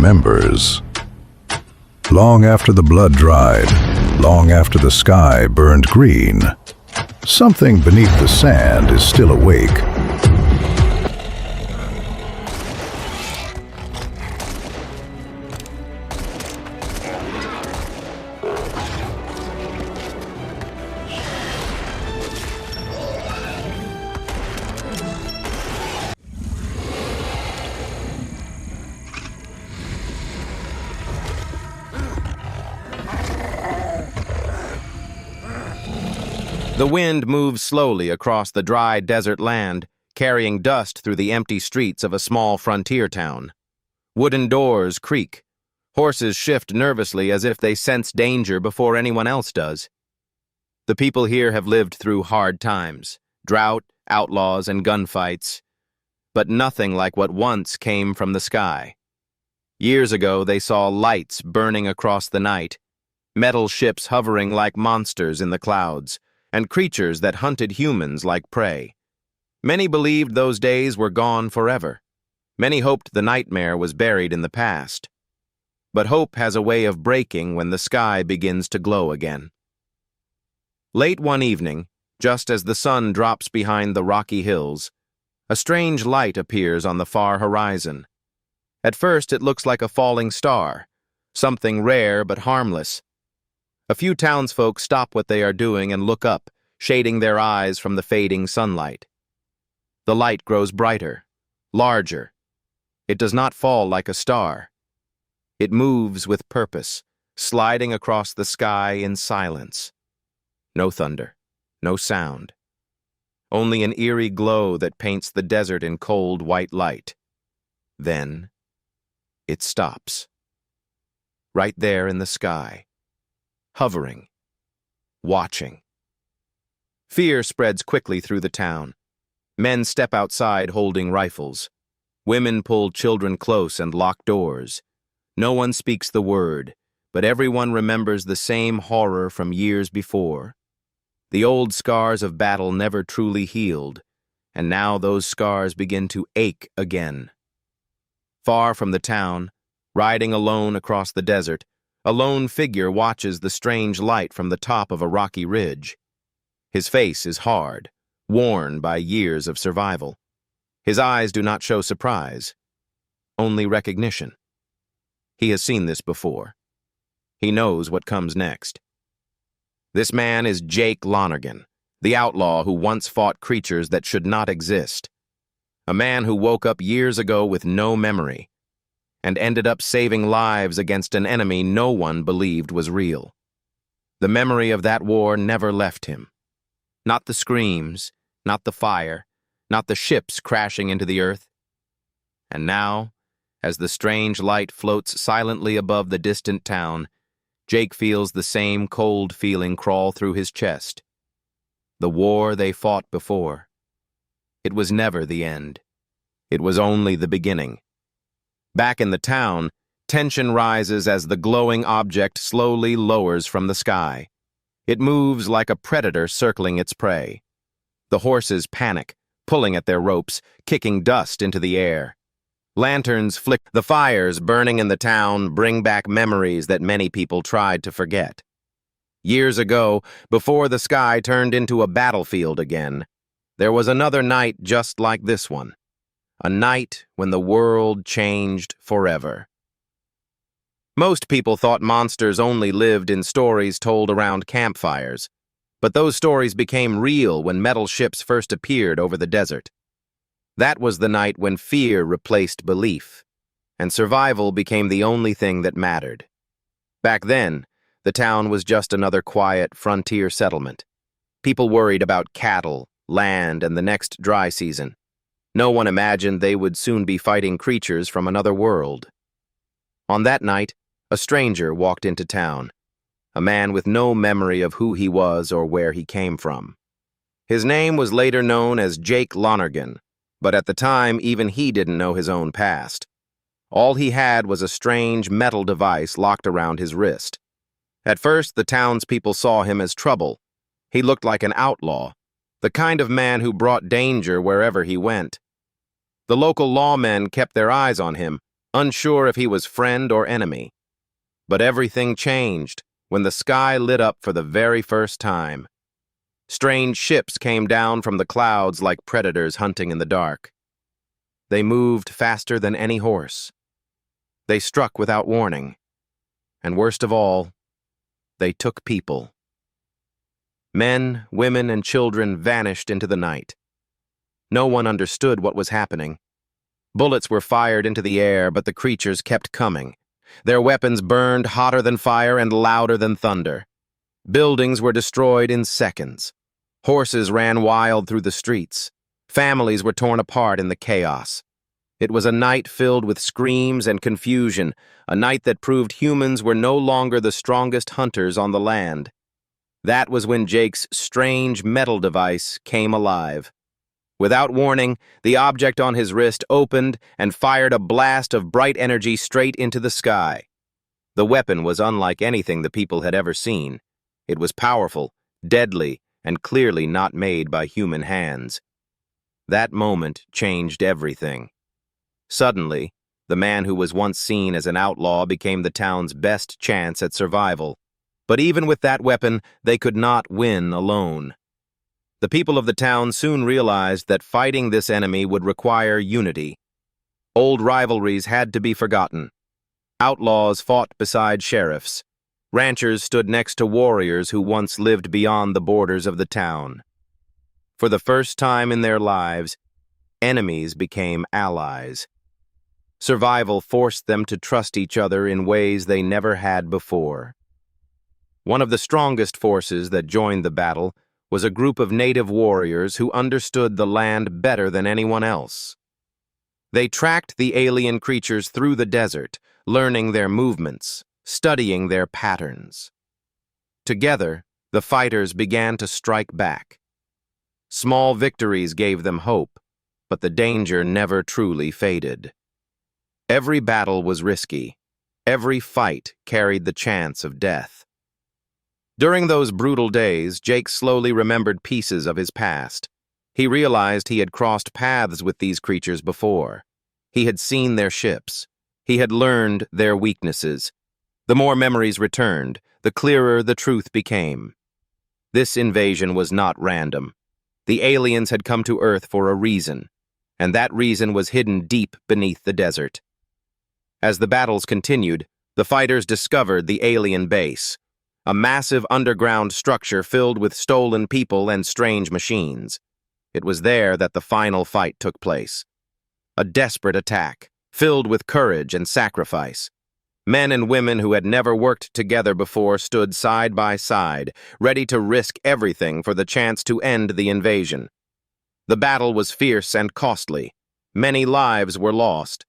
Members. Long after the blood dried, long after the sky burned green, something beneath the sand is still awake. The wind moves slowly across the dry desert land, carrying dust through the empty streets of a small frontier town. Wooden doors creak. Horses shift nervously as if they sense danger before anyone else does. The people here have lived through hard times, drought, outlaws, and gunfights, but nothing like what once came from the sky. Years ago, they saw lights burning across the night, metal ships hovering like monsters in the clouds, and creatures that hunted humans like prey. Many believed those days were gone forever. Many hoped the nightmare was buried in the past. But hope has a way of breaking when the sky begins to glow again. Late one evening, just as the sun drops behind the rocky hills, a strange light appears on the far horizon. At first it looks like a falling star, something rare but harmless. A few townsfolk stop what they are doing and look up, shading their eyes from the fading sunlight. The light grows brighter, larger. It does not fall like a star. It moves with purpose, sliding across the sky in silence. No thunder, no sound. Only an eerie glow that paints the desert in cold white light. Then, it stops. Right there in the sky. Hovering, watching. Fear spreads quickly through the town. Men step outside holding rifles. Women pull children close and lock doors. No one speaks the word, but everyone remembers the same horror from years before. The old scars of battle never truly healed, and now those scars begin to ache again. Far from the town, riding alone across the desert, a lone figure watches the strange light from the top of a rocky ridge. His face is hard, worn by years of survival. His eyes do not show surprise, only recognition. He has seen this before. He knows what comes next. This man is Jake Lonergan, the outlaw who once fought creatures that should not exist. A man who woke up years ago with no memory, and ended up saving lives against an enemy no one believed was real. The memory of that war never left him. Not the screams, not the fire, not the ships crashing into the earth. And now, as the strange light floats silently above the distant town, Jake feels the same cold feeling crawl through his chest. The war they fought before. It was never the end. It was only the beginning. Back in the town, tension rises as the glowing object slowly lowers from the sky. It moves like a predator circling its prey. The horses panic, pulling at their ropes, kicking dust into the air. Lanterns flick. The fires burning in the town bring back memories that many people tried to forget. Years ago, before the sky turned into a battlefield again, there was another night just like this one. A night when the world changed forever. Most people thought monsters only lived in stories told around campfires, but those stories became real when metal ships first appeared over the desert. That was the night when fear replaced belief, and survival became the only thing that mattered. Back then, the town was just another quiet frontier settlement. People worried about cattle, land, and the next dry season. No one imagined they would soon be fighting creatures from another world. On that night, a stranger walked into town, a man with no memory of who he was or where he came from. His name was later known as Jake Lonergan, but at the time even he didn't know his own past. All he had was a strange metal device locked around his wrist. At first, the townspeople saw him as trouble. He looked like an outlaw, the kind of man who brought danger wherever he went. The local lawmen kept their eyes on him, unsure if he was friend or enemy. But everything changed when the sky lit up for the very first time. Strange ships came down from the clouds like predators hunting in the dark. They moved faster than any horse. They struck without warning. And worst of all, they took people. Men, women, and children vanished into the night. No one understood what was happening. Bullets were fired into the air, but the creatures kept coming. Their weapons burned hotter than fire and louder than thunder. Buildings were destroyed in seconds. Horses ran wild through the streets. Families were torn apart in the chaos. It was a night filled with screams and confusion, a night that proved humans were no longer the strongest hunters on the land. That was when Jake's strange metal device came alive. Without warning, the object on his wrist opened and fired a blast of bright energy straight into the sky. The weapon was unlike anything the people had ever seen. It was powerful, deadly, and clearly not made by human hands. That moment changed everything. Suddenly, the man who was once seen as an outlaw became the town's best chance at survival. But even with that weapon, they could not win alone. The people of the town soon realized that fighting this enemy would require unity. Old rivalries had to be forgotten. Outlaws fought beside sheriffs. Ranchers stood next to warriors who once lived beyond the borders of the town. For the first time in their lives, enemies became allies. Survival forced them to trust each other in ways they never had before. One of the strongest forces that joined the battle was a group of native warriors who understood the land better than anyone else. They tracked the alien creatures through the desert, learning their movements, studying their patterns. Together, the fighters began to strike back. Small victories gave them hope, but the danger never truly faded. Every battle was risky. Every fight carried the chance of death. During those brutal days, Jake slowly remembered pieces of his past. He realized he had crossed paths with these creatures before. He had seen their ships. He had learned their weaknesses. The more memories returned, the clearer the truth became. This invasion was not random. The aliens had come to Earth for a reason, and that reason was hidden deep beneath the desert. As the battles continued, the fighters discovered the alien base, a massive underground structure filled with stolen people and strange machines. It was there that the final fight took place. A desperate attack, filled with courage and sacrifice. Men and women who had never worked together before stood side by side, ready to risk everything for the chance to end the invasion. The battle was fierce and costly. Many lives were lost.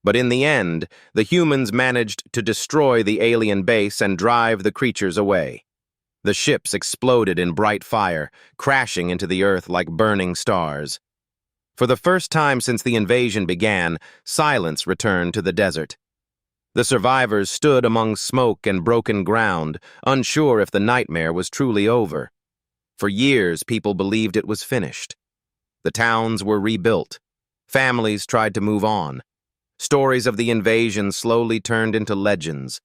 But in the end, the humans managed to destroy the alien base and drive the creatures away. The ships exploded in bright fire, crashing into the earth like burning stars. For the first time since the invasion began, silence returned to the desert. The survivors stood among smoke and broken ground, unsure if the nightmare was truly over. For years, people believed it was finished. The towns were rebuilt. Families tried to move on. Stories of the invasion slowly turned into legends,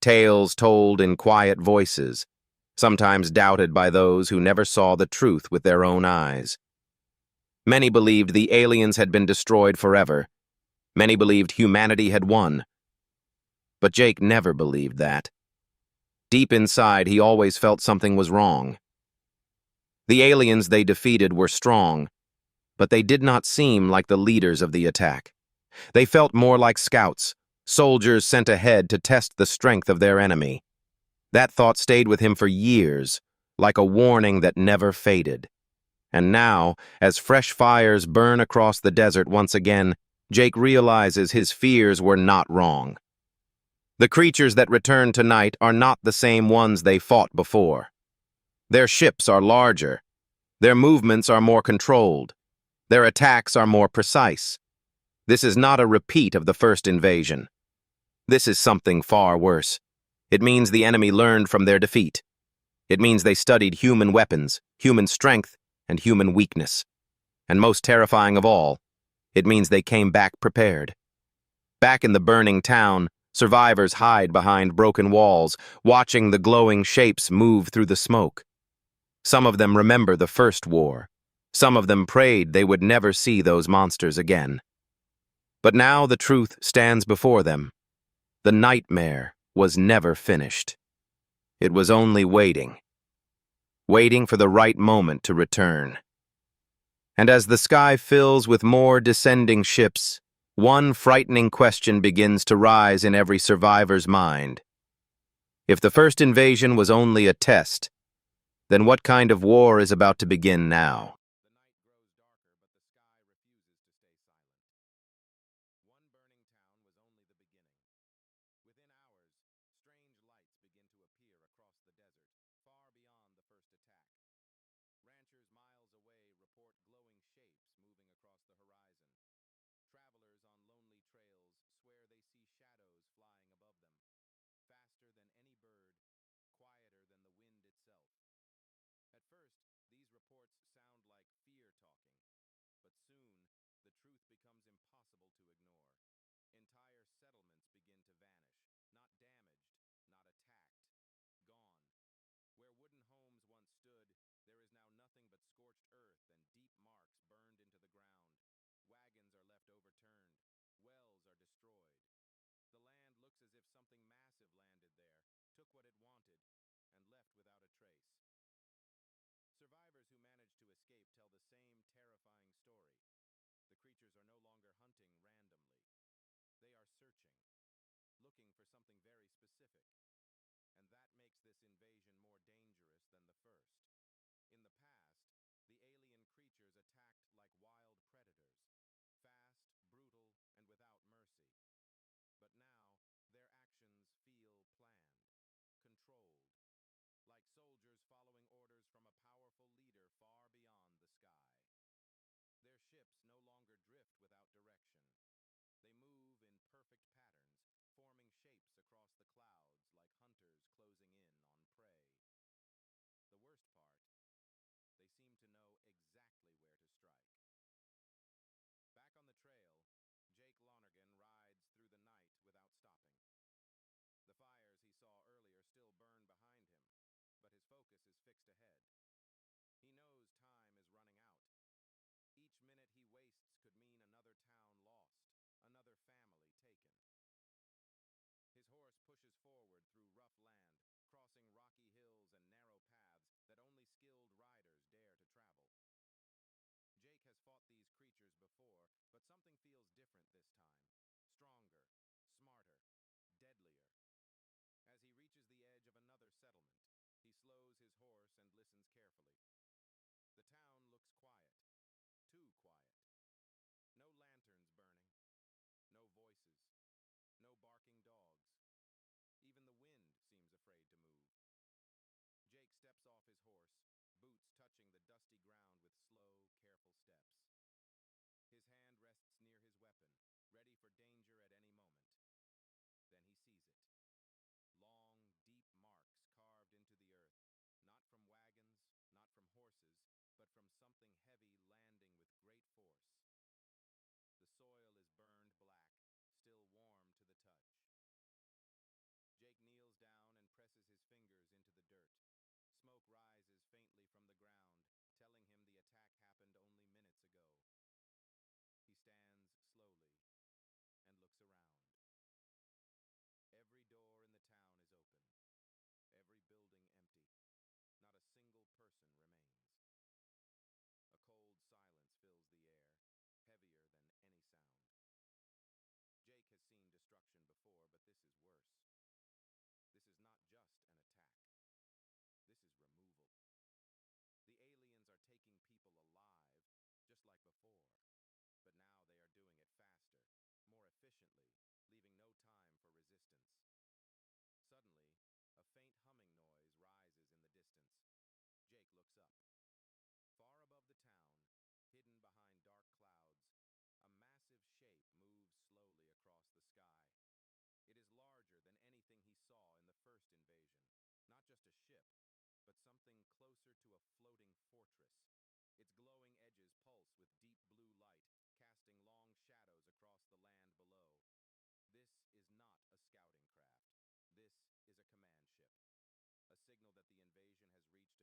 tales told in quiet voices, sometimes doubted by those who never saw the truth with their own eyes. Many believed the aliens had been destroyed forever. Many believed humanity had won. But Jake never believed that. Deep inside, he always felt something was wrong. The aliens they defeated were strong, but they did not seem like the leaders of the attack. They felt more like scouts, soldiers sent ahead to test the strength of their enemy. That thought stayed with him for years, like a warning that never faded. And now, as fresh fires burn across the desert once again, Jake realizes his fears were not wrong. The creatures that return tonight are not the same ones they fought before. Their ships are larger. Their movements are more controlled. Their attacks are more precise. This is not a repeat of the first invasion. This is something far worse. It means the enemy learned from their defeat. It means they studied human weapons, human strength, and human weakness. And most terrifying of all, it means they came back prepared. Back in the burning town, survivors hide behind broken walls, watching the glowing shapes move through the smoke. Some of them remember the first war. Some of them prayed they would never see those monsters again. But now the truth stands before them. The nightmare was never finished. It was only waiting for the right moment to return. And as the sky fills with more descending ships, one frightening question begins to rise in every survivor's mind. If the first invasion was only a test, then what kind of war is about to begin now?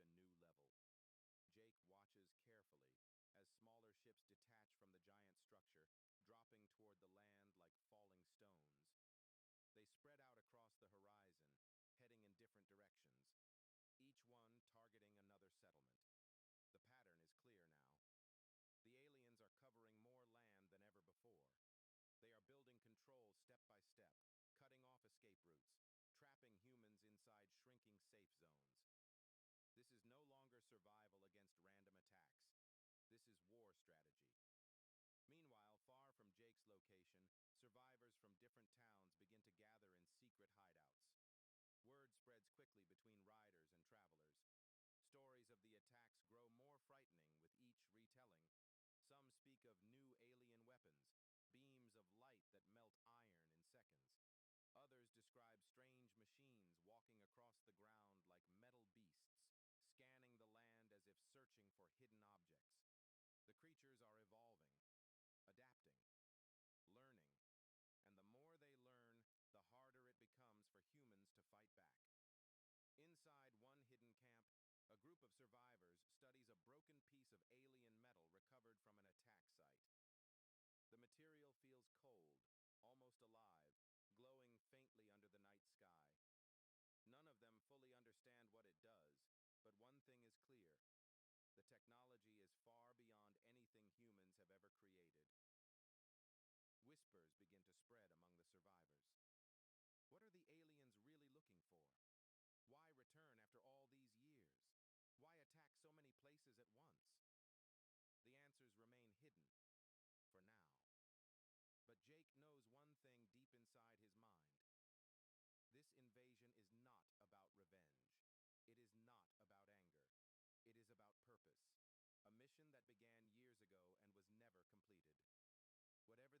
a new level. Jake watches carefully as smaller ships detach from the giant structure, dropping toward the land like falling stones. They spread out across the horizon, heading in different directions, each one targeting another settlement. The pattern is clear now. The aliens are covering more land than ever before. They are building control step by step, cutting off escape routes, trapping humans inside shrinking safe zones. This is no longer survival against random attacks. This is war strategy. Meanwhile, far from Jake's location, survivors from different towns begin to gather in secret hideouts. Word spreads quickly between riders and travelers. Stories of the attacks grow more frightening with each retelling. Some speak of new alien weapons, beams of light that melt iron in seconds. Others describe strange machines walking across the ground like metal beasts, scanning the land as if searching for hidden objects. The creatures are evolving, adapting, learning, and the more they learn, the harder it becomes for humans to fight back. Inside one hidden camp, a group of survivors studies a broken piece of alien metal recovered from an attack site. The material feels cold, almost alive, glowing faintly under the night sky. None of them fully understand what it does, but one thing is clear: the technology is far beyond anything humans have ever created. Whispers begin to spread among the survivors. What are the aliens really looking for? Why return after all these years? Why attack so many places at once? The answers remain hidden, for now. But Jake knows one thing deep inside his mind. This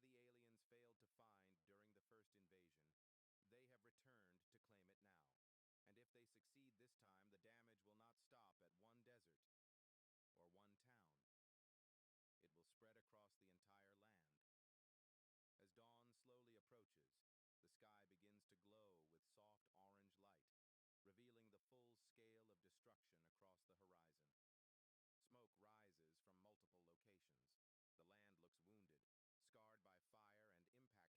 invasion is not about revenge. It is not about anger. It is about purpose. A mission that began years ago and was never completed. Whatever the aliens failed to find during the first invasion, they have returned to claim it now. And if they succeed this time, the damage will not stop at one desert or one town. It will spread across the entire land. As dawn slowly approaches, the sky begins to glow with soft orange light, revealing the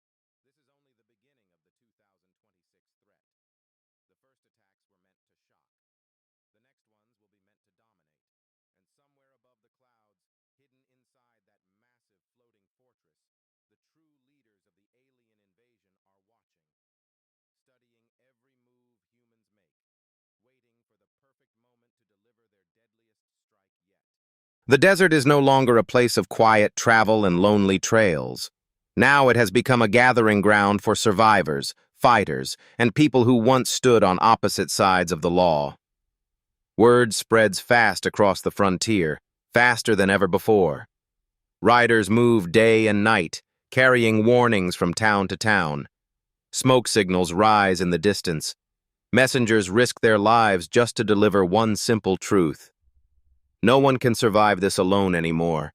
full scale of destruction across the horizon. Smoke rises from multiple locations. The land looks wounded, scarred by fire and impact marks that stretch for miles. This is only the beginning of the 2026 threat. The first attacks were meant to shock. The next ones will be meant to dominate. And somewhere above the clouds, hidden inside that massive floating fortress, the true leaders of the alien invasion are watching, studying every move humans make, waiting for the perfect moment to deliver their deadliest strike yet. The desert is no longer a place of quiet travel and lonely trails. Now it has become a gathering ground for survivors, fighters, and people who once stood on opposite sides of the law. Word spreads fast across the frontier, faster than ever before. Riders move day and night, carrying warnings from town to town. Smoke signals rise in the distance. Messengers risk their lives just to deliver one simple truth. No one can survive this alone anymore.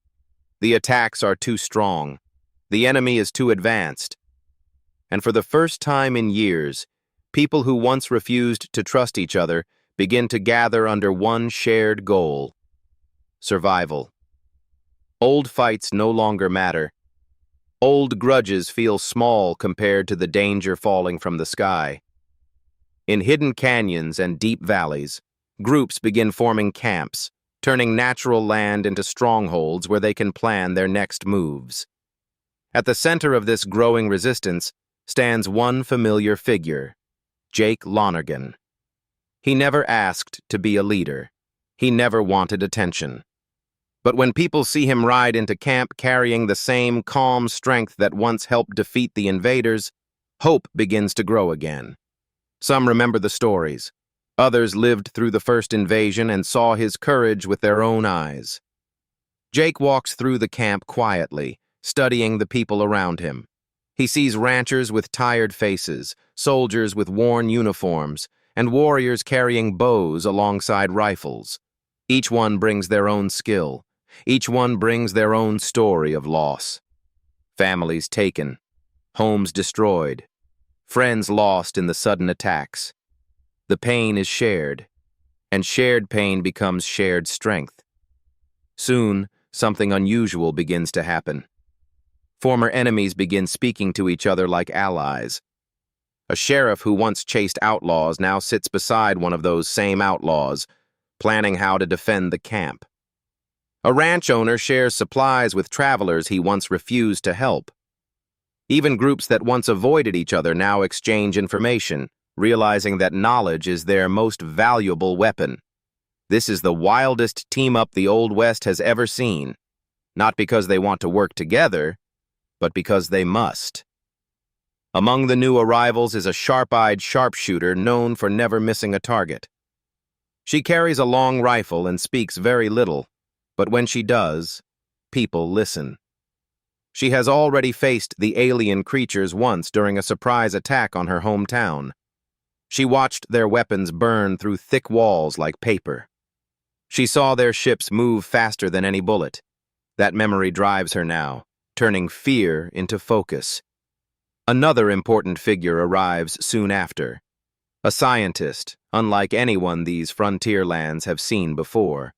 The attacks are too strong. The enemy is too advanced. And for the first time in years, people who once refused to trust each other begin to gather under one shared goal: survival. Old fights no longer matter. Old grudges feel small compared to the danger falling from the sky. In hidden canyons and deep valleys, groups begin forming camps, turning natural land into strongholds where they can plan their next moves. At the center of this growing resistance stands one familiar figure: Jake Lonergan. He never asked to be a leader. He never wanted attention. But when people see him ride into camp carrying the same calm strength that once helped defeat the invaders, hope begins to grow again. Some remember the stories. Others lived through the first invasion and saw his courage with their own eyes. Jake walks through the camp quietly, studying the people around him. He sees ranchers with tired faces, soldiers with worn uniforms, and warriors carrying bows alongside rifles. Each one brings their own skill. Each one brings their own story of loss. Families taken, homes destroyed, friends lost in the sudden attacks. The pain is shared, and shared pain becomes shared strength. Soon, something unusual begins to happen. Former enemies begin speaking to each other like allies. A sheriff who once chased outlaws now sits beside one of those same outlaws, planning how to defend the camp. A ranch owner shares supplies with travelers he once refused to help. Even groups that once avoided each other now exchange information, realizing that knowledge is their most valuable weapon. This is the wildest team-up the Old West has ever seen, not because they want to work together, but because they must. Among the new arrivals is a sharp-eyed sharpshooter known for never missing a target. She carries a long rifle and speaks very little, but when she does, people listen. She has already faced the alien creatures once during a surprise attack on her hometown. She watched their weapons burn through thick walls like paper. She saw their ships move faster than any bullet. That memory drives her now, turning fear into focus. Another important figure arrives soon after. A scientist, unlike anyone these frontier lands have seen before.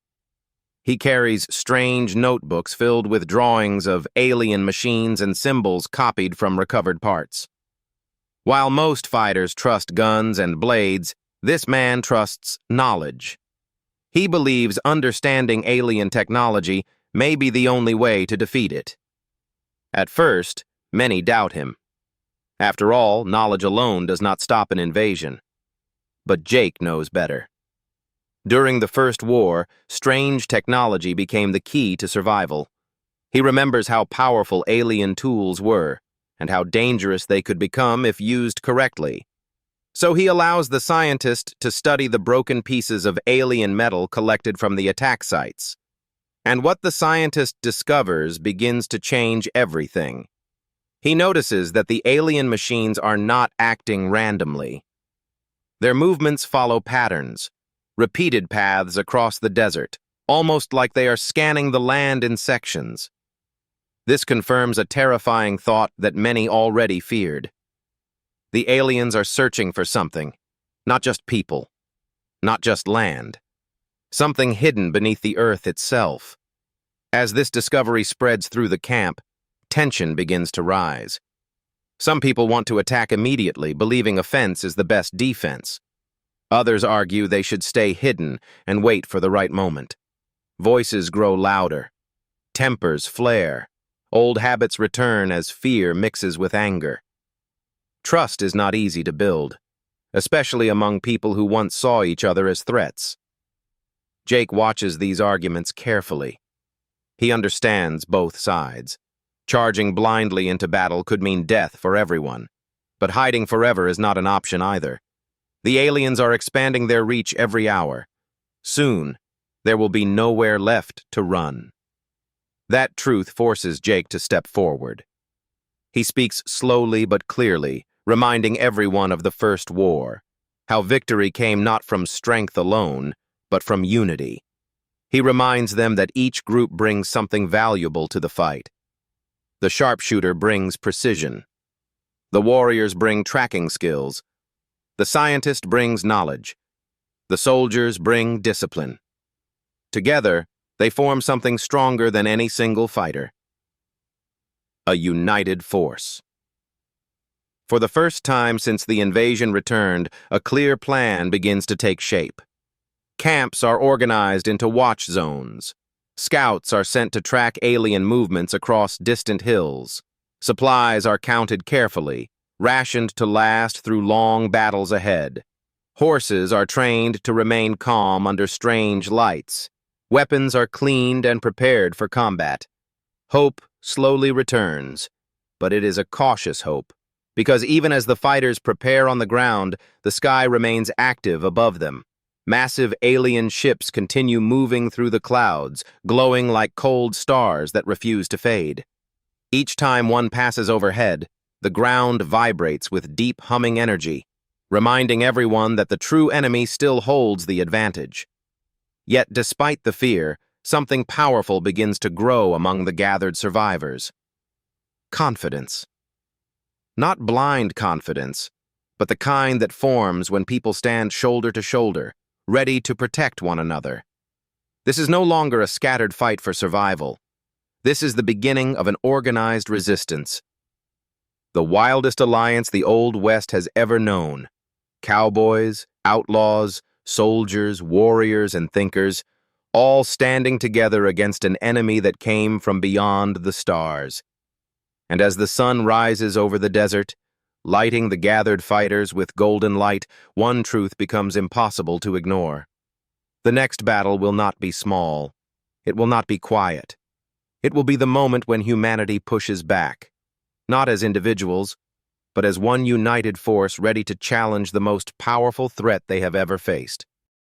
He carries strange notebooks filled with drawings of alien machines and symbols copied from recovered parts. While most fighters trust guns and blades, this man trusts knowledge. He believes understanding alien technology may be the only way to defeat it. At first, many doubt him. After all, knowledge alone does not stop an invasion. But Jake knows better. During the First War, strange technology became the key to survival. He remembers how powerful alien tools were, and how dangerous they could become if used correctly. So he allows the scientist to study the broken pieces of alien metal collected from the attack sites. And what the scientist discovers begins to change everything. He notices that the alien machines are not acting randomly. Their movements follow patterns, repeated paths across the desert, almost like they are scanning the land in sections. This confirms a terrifying thought that many already feared. The aliens are searching for something, not just people, not just land, something hidden beneath the earth itself. As this discovery spreads through the camp, tension begins to rise. Some people want to attack immediately, believing offense is the best defense. Others argue they should stay hidden and wait for the right moment. Voices grow louder. Tempers flare. Old habits return as fear mixes with anger. Trust is not easy to build, especially among people who once saw each other as threats. Jake watches these arguments carefully. He understands both sides. Charging blindly into battle could mean death for everyone, but hiding forever is not an option either. The aliens are expanding their reach every hour. Soon, there will be nowhere left to run. That truth forces Jake to step forward. He speaks slowly but clearly, reminding everyone of the First War, how victory came not from strength alone, but from unity. He reminds them that each group brings something valuable to the fight. The sharpshooter brings precision. The warriors bring tracking skills. The scientist brings knowledge. The soldiers bring discipline. Together, they form something stronger than any single fighter. A united force. For the first time since the invasion returned, a clear plan begins to take shape. Camps are organized into watch zones. Scouts are sent to track alien movements across distant hills. Supplies are counted carefully, rationed to last through long battles ahead. Horses are trained to remain calm under strange lights. Weapons are cleaned and prepared for combat. Hope slowly returns, but it is a cautious hope, because even as the fighters prepare on the ground, the sky remains active above them. Massive alien ships continue moving through the clouds, glowing like cold stars that refuse to fade. Each time one passes overhead, the ground vibrates with deep humming energy, reminding everyone that the true enemy still holds the advantage. Yet despite the fear, something powerful begins to grow among the gathered survivors. Confidence. Not blind confidence, but the kind that forms when people stand shoulder to shoulder, ready to protect one another. This is no longer a scattered fight for survival. This is the beginning of an organized resistance. The wildest alliance the Old West has ever known. Cowboys, outlaws, soldiers, warriors, and thinkers, all standing together against an enemy that came from beyond the stars. And as the sun rises over the desert, lighting the gathered fighters with golden light, one truth becomes impossible to ignore. The next battle will not be small. It will not be quiet. It will be the moment when humanity pushes back, not as individuals, but as one united force ready to challenge the most powerful threat they have ever faced.